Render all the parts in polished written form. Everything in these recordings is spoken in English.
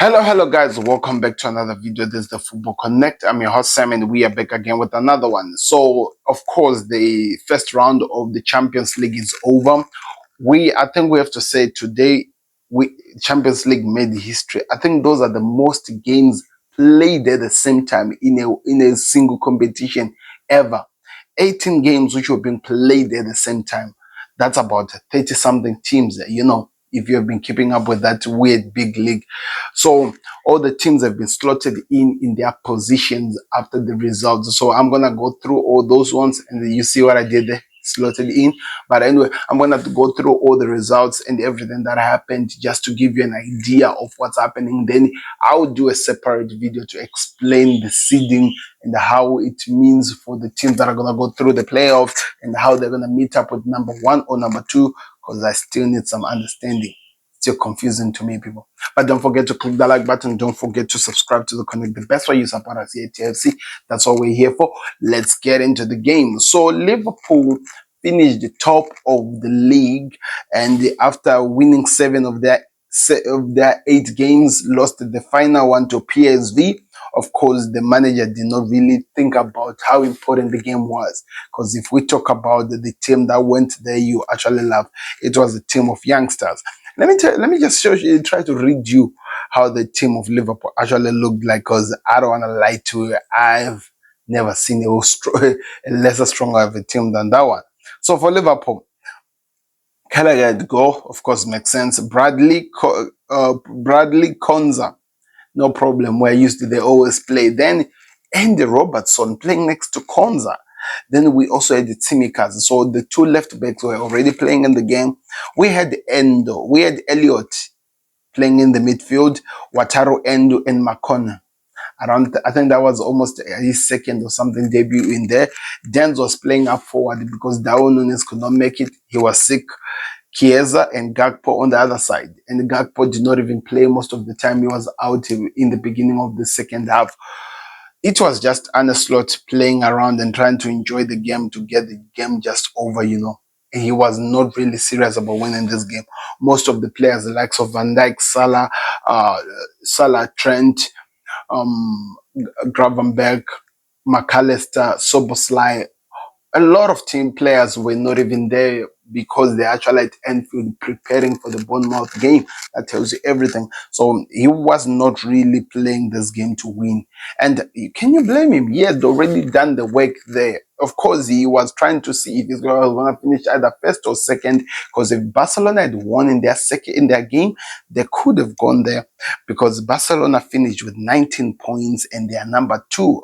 Hello guys, welcome back to another video. This is the Football Connect. I'm your host Sam and we are back again with another one. So of course the first round of the Champions League is over. I think we have to say today we Champions League made history. I think those are the most games played at the same time in a single competition ever. 18 games which were being played at the same time. That's about 30 something teams, if you have been keeping up with that weird big league. So all the teams have been slotted in their positions after the results. So I'm gonna go through all those ones, and you see what I did there, slotted in. But anyway, I'm gonna go through all the results and everything that happened just to give you an idea of what's happening. Then I'll do a separate video to explain the seeding and how it means for the teams that are gonna go through the playoffs and how they're gonna meet up with number one or number two, because I still need some understanding. Still confusing to me, people. But don't forget to click the like button. Don't forget to subscribe to the Connect. The best way you support us here at TFC. That's what we're here for. Let's get into the game. So Liverpool finished the top of the league, and after winning 7 of their 8 games, lost the final one to PSV. Of course, the manager did not really think about how important the game was, because if we talk about the team that went there, you actually love, it was a team of youngsters. Let me just try to read you how the team of Liverpool actually looked like, because I don't want to lie to you. I've never seen a lesser stronger of a team than that one. So for Liverpool, Gallagher at goal, of course, makes sense. Bradley Konza, no problem. We're used to they always play. Then Andy Robertson playing next to Konza. Then we also had the Tsimikas. So the two left backs were already playing in the game. We had Endo. We had Elliott playing in the midfield. Wataru Endo and Makona. I think that was almost his second or something debut in there. Dens was playing up forward because Darwin Nunes could not make it. He was sick. Chiesa and Gakpo on the other side. And Gakpo did not even play most of the time. He was out in the beginning of the second half. It was just Arne Slot playing around and trying to enjoy the game to get the game just over, And he was not really serious about winning this game. Most of the players, the likes of Van Dijk, Salah, Trent, Gravenberch, McAllister, Soboslai, a lot of team players were not even there because they're actually at Anfield preparing for the Bournemouth game. That tells you everything. So he was not really playing this game to win. And can you blame him? He had already done the work there. Of course, he was trying to see if he's going to finish either first or second, because if Barcelona had won in their game, they could have gone there, because Barcelona finished with 19 points and they are number 2.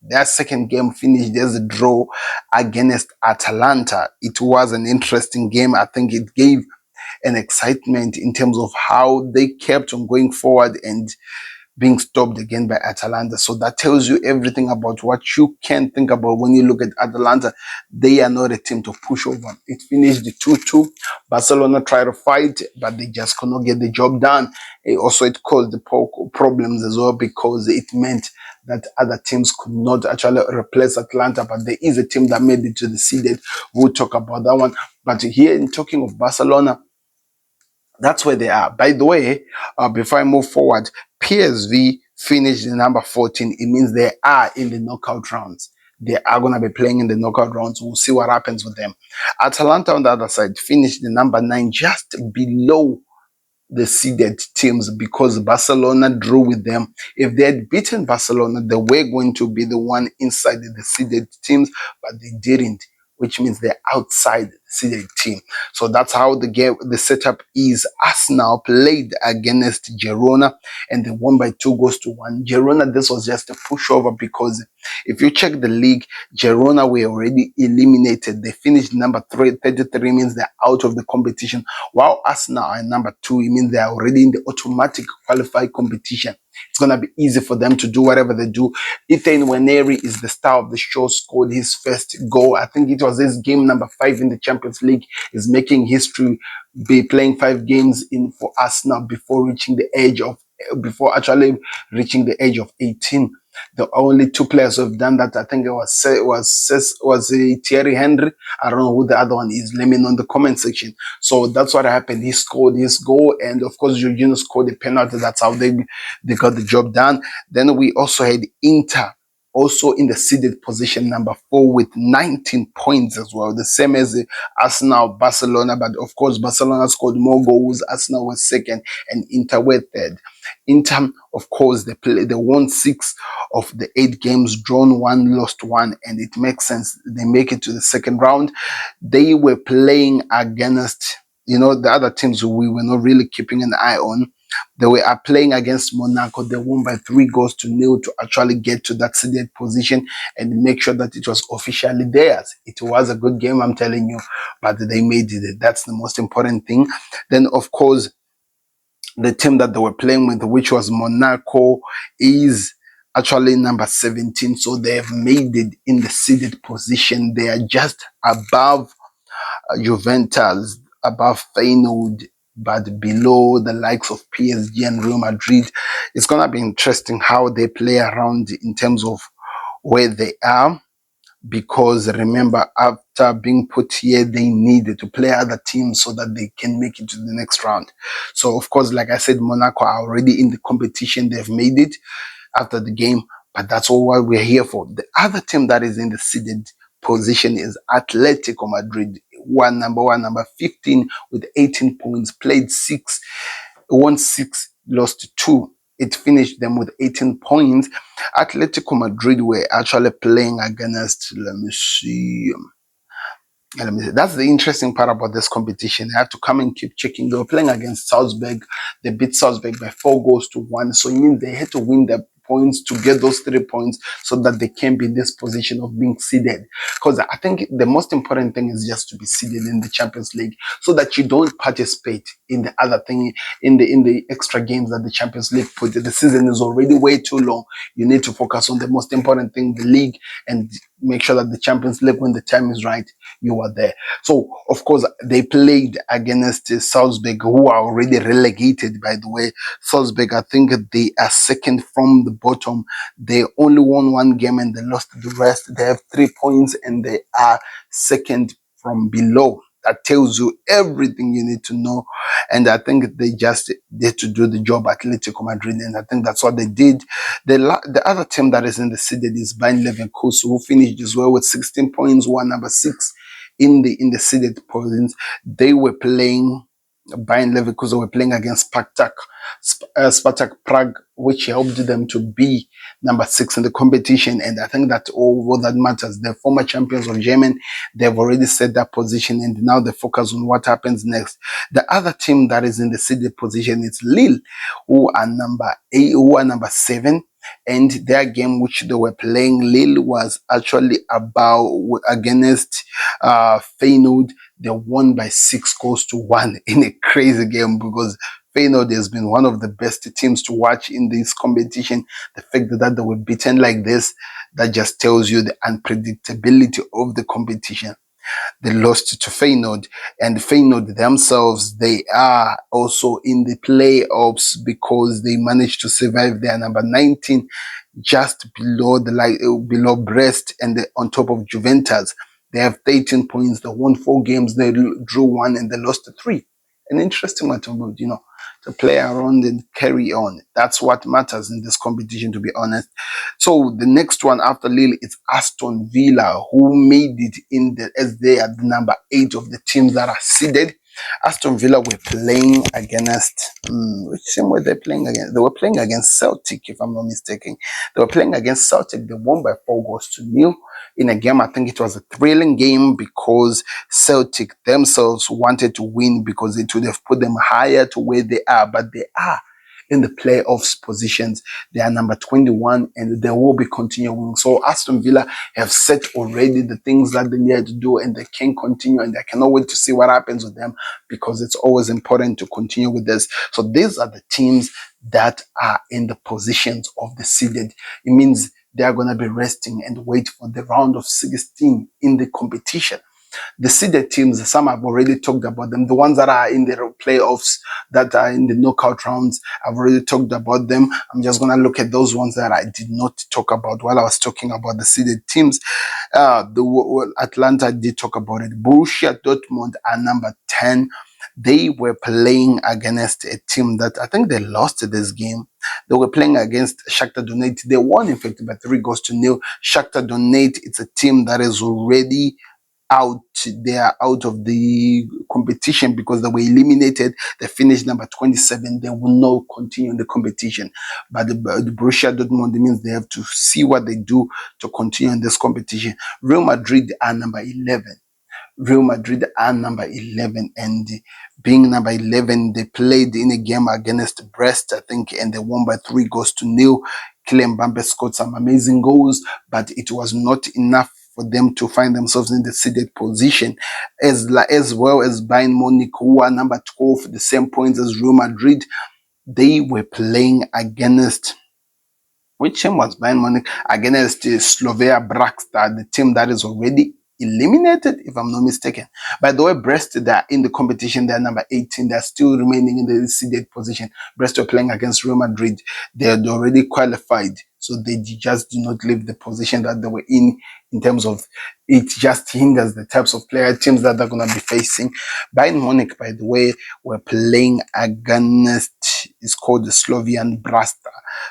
Their second game finished, there's a draw against Atalanta. It was an interesting game. I think it gave an excitement in terms of how they kept on going forward and being stopped again by Atalanta. So that tells you everything about what you can think about when you look at Atalanta. They are not a team to push over. It finished 2-2. Barcelona tried to fight, but they just could not get the job done. It caused the problems as well, because it meant that other teams could not actually replace Atlanta. But there is a team that made it to the seeded. We'll talk about that one. But here, in talking of Barcelona, that's where they are. By the way, before I move forward, PSV finished in number 14. It means they are in the knockout rounds. They are going to be playing in the knockout rounds. We'll see what happens with them. Atalanta on the other side finished in number 9, just below the seeded teams, because Barcelona drew with them. If they had beaten Barcelona, they were going to be the one inside the seeded teams, but they didn't, which means they're outside the seeded team. So that's how the setup is. Arsenal played against Girona and they won by 2-1. Girona, this was just a pushover, because if you check the league, Girona were already eliminated. They finished number 33, means they're out of the competition, while Arsenal are number 2. It means they're already in the automatic qualified competition. It's going to be easy for them to do whatever they do. Ethan Nwaneri is the star of the show, scored his first goal. I think it was his game number 5 in the Champions League. Is making history, be playing 5 games in for Arsenal before actually reaching the age of 18. The only two players who have done that, I think it was Thierry Henry. I don't know who the other one is. Let me know in the comment section. So that's what happened. He scored his goal, and of course, Jorginho scored the penalty. That's how they got the job done. Then we also had Inter, also in the seeded position number 4 with 19 points as well, the same as Arsenal, Barcelona, but of course Barcelona scored more goals. Arsenal was second and Inter were third. Inter, of course, they won 6 of the 8 games, drawn 1, lost 1, and it makes sense. They make it to the second round. They were playing against, the other teams we were not really keeping an eye on. They were playing against Monaco. They won by 3-0 to actually get to that seeded position and make sure that it was officially theirs. It was a good game, I'm telling you, but they made it. That's the most important thing. Then, of course, the team that they were playing with, which was Monaco, is actually number 17. So they have made it in the seeded position. They are just above Juventus, above Feyenoord, but below the likes of PSG and Real Madrid. It's going to be interesting how they play around in terms of where they are, because remember, after being put here, they needed to play other teams so that they can make it to the next round. So, of course, like I said, Monaco are already in the competition. They've made it after the game, but that's all what we're here for. The other team that is in the seeded position is Atletico Madrid, number 15 with 18 points, played 6, won 6, lost 2. It finished them with 18 points. Atletico Madrid were actually playing against, let me see, that's the interesting part about this competition. I have to come and keep checking. They were playing against Salzburg. They beat Salzburg by 4-1. So it means they had to win the points to get those 3 points so that they can be in this position of being seeded. Because I think the most important thing is just to be seeded in the Champions League so that you don't participate in the other thing, in the extra games that the Champions League put. The season is already way too long. You need to focus on the most important thing, the league, and make sure that the Champions League, when the time is right, you are there. So, of course, they played against Salzburg, who are already relegated, by the way. Salzburg, I think they are second from the bottom. They only won 1 game and they lost the rest. They have 3 points and they are second from below. That tells you everything you need to know. And I think they just did to do the job, Atletico Madrid. And I think that's what they did. The other team that is in the seeded is Bayern Leverkusen, who finished as well with 16 points, number 6 in the seeded positions. They were playing, Bayern Leverkusen were playing against Spartak Prague, which helped them to be number 6 in the competition. And I think that all that matters. The former champions of Germany, they've already set that position, and now they focus on what happens next. The other team that is in the seeded position is Lille, who are number 8, who are number 7. And their game which they were playing, Lille, was actually against Feyenoord. They won by 6-1 in a crazy game, because Feyenoord has been one of the best teams to watch in this competition. The fact that they were beaten like this, that just tells you the unpredictability of the competition. They lost to Feyenoord, and Feyenoord themselves, they are also in the playoffs because they managed to survive. They are number 19, just below Brest, and on top of Juventus. They have 13 points. They won 4 games. They drew 1 and they lost 3. An interesting one to play around and carry on. That's what matters in this competition, to be honest. So the next one after Lille is Aston Villa, who made it as they are the number 8 of the teams that are seeded. Aston Villa were playing against, which team were they playing against? They were playing against Celtic, if I'm not mistaken. They were playing against Celtic. They won by 4-0 in a game. I think it was a thrilling game because Celtic themselves wanted to win, because it would have put them higher to where they are, but they are in the playoffs positions. They are number 21 and they will be continuing. So Aston Villa have set already the things that they need to do, and they can continue, and I cannot wait to see what happens with them, because it's always important to continue with this. So these are the teams that are in the positions of the seeded. It means they are going to be resting and wait for the round of 16 in the competition. The seeded teams, some I've already talked about them. The ones that are in the playoffs, that are in the knockout rounds, I've already talked about them. I'm just going to look at those ones that I did not talk about while I was talking about the seeded teams. Atlanta, I did talk about it. Borussia Dortmund are number 10. They were playing against a team that I think they lost this game. They were playing against Shakhtar Donetsk. They won, in fact, by 3-0. Shakhtar Donetsk, it's a team that is already out. They are out of the competition because they were eliminated. They finished number 27. They will not continue in the competition. But the Borussia Dortmund means they have to see what they do to continue in this competition. Real Madrid are number 11. Real Madrid are number 11, and being number 11, they played in a game against Brest, I think, and they won by 3-0. Kylian Mbappe scored some amazing goals, but it was not enough for them to find themselves in the seeded position, as well as Bayern Munich, who are number 12, the same points as Real Madrid. They were playing against, which team was Bayern Munich? Against Slovenia Brakstar, the team that is already eliminated, if I'm not mistaken. By the way, Brest, they're in the competition. They're number 18. They're still remaining in the seeded position. Brest are playing against Real Madrid. They're already qualified. So they just do not leave the position that they were in terms of it just hinders the types of player teams that they're going to be facing. Bayern Munich, by the way, were playing against, it's called the Slovian Brasta.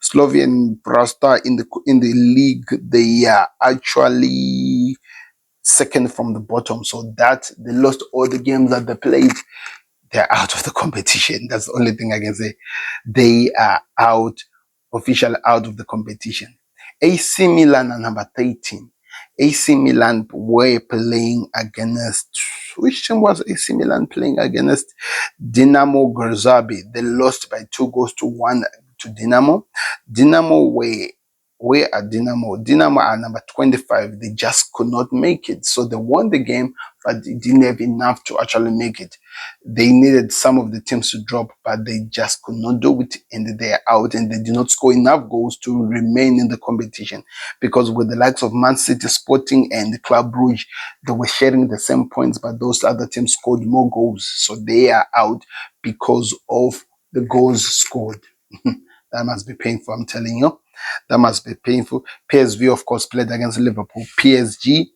Slovian Brasta in the league, they are actually second from the bottom. So that they lost all the games that they played. They're out of the competition. That's the only thing I can say. They are out, officially out of the competition. AC Milan are number 13. AC Milan were playing against, which team was AC Milan playing against? Dinamo Zagreb. They lost by 2-1 to Dinamo. Dinamo were at Dinamo. Dinamo are number 25. They just could not make it. So they won the game, but they didn't have enough to actually make it. They needed some of the teams to drop, but they just could not do it, and they're out, and they did not score enough goals to remain in the competition. Because with the likes of Man City, Sporting, and Club Brugge, they were sharing the same points, but those other teams scored more goals. So they are out because of the goals scored. That must be painful, I'm telling you. That must be painful. PSV, of course, played against Liverpool. PSG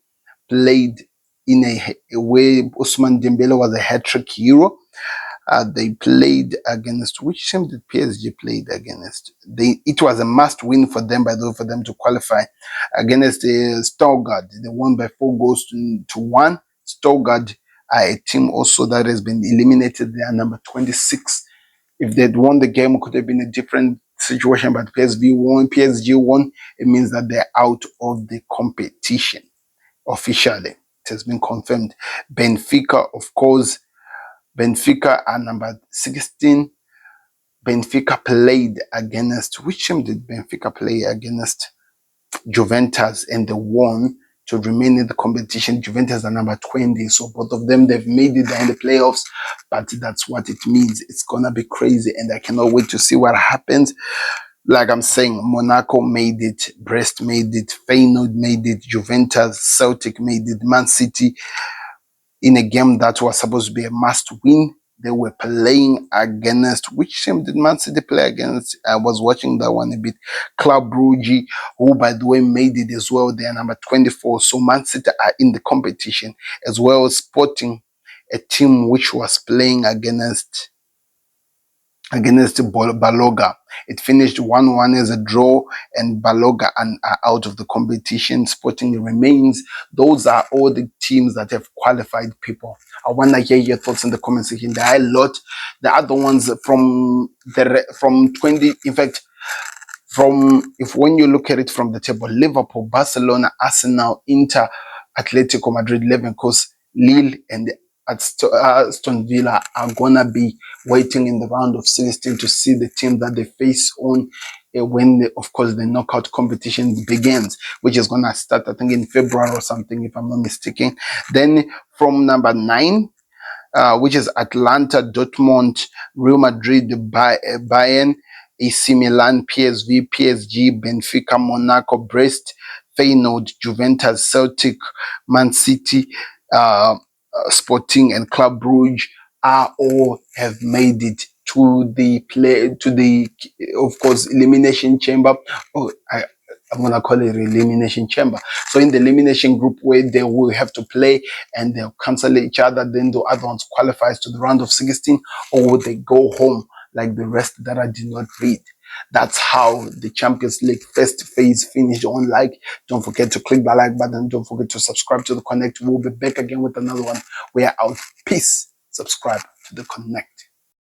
played in a way Ousmane Dembele was a hat-trick hero. They played against, which team did PSG played against? It was a must-win for them, by the way, for them to qualify against Stuttgart. They won by 4-1. Stuttgart are a team also that has been eliminated. They are number 26. If they'd won the game, it could have been a different situation, but PSG won. It means that they're out of the competition officially. It has been confirmed. Benfica, of course, Benfica are number 16. Benfica played against, which team did Benfica play against? Juventus, and they won to remain in the competition. Juventus are number 20. So both of them, they've made it in the playoffs, but that's what it means. It's going to be crazy, and I cannot wait to see what happens. Like I'm saying, Monaco made it, Brest made it, Feyenoord made it, Juventus, Celtic made it, Man City, in a game that was supposed to be a must-win. They were playing against, which team did Man City play against? I was watching that one a bit. Club Brugge, who, by the way, made it as well. They are number 24. So Man City are in the competition, as well as Sporting, a team which was playing against Baloga. It finished 1-1 as a draw, and Baloga are out of the competition. Sporting remains. Those are all the teams that have qualified people. I want to hear your thoughts in the comment section. There are a lot. The other ones from 20, in fact, when you look at it from the table, Liverpool, Barcelona, Arsenal, Inter, Atletico Madrid, Leverkusen, Lille, and Aston Villa are gonna be waiting in the round of 16 to see the team that they face on when, of course, the knockout competition begins, which is gonna start, I think, in February or something, if I'm not mistaken. Then from number 9, which is Atlanta, Dortmund, Real Madrid, Bayern, AC Milan, PSV, PSG, Benfica, Monaco, Brest, Feyenoord, Juventus, Celtic, Man City, Sporting and Club Brugge are all have made it to the play to the of course elimination chamber. Oh, I'm gonna call it elimination chamber. So in the elimination group where they will have to play and they'll cancel each other, then the other ones qualifies to the round of 16, or they go home like the rest that I did not read. That's how the Champions League first phase finished on. Like, don't forget to click the like button. Don't forget to subscribe to the Connect. We'll be back again with another one. We are out. Peace. Subscribe to the Connect.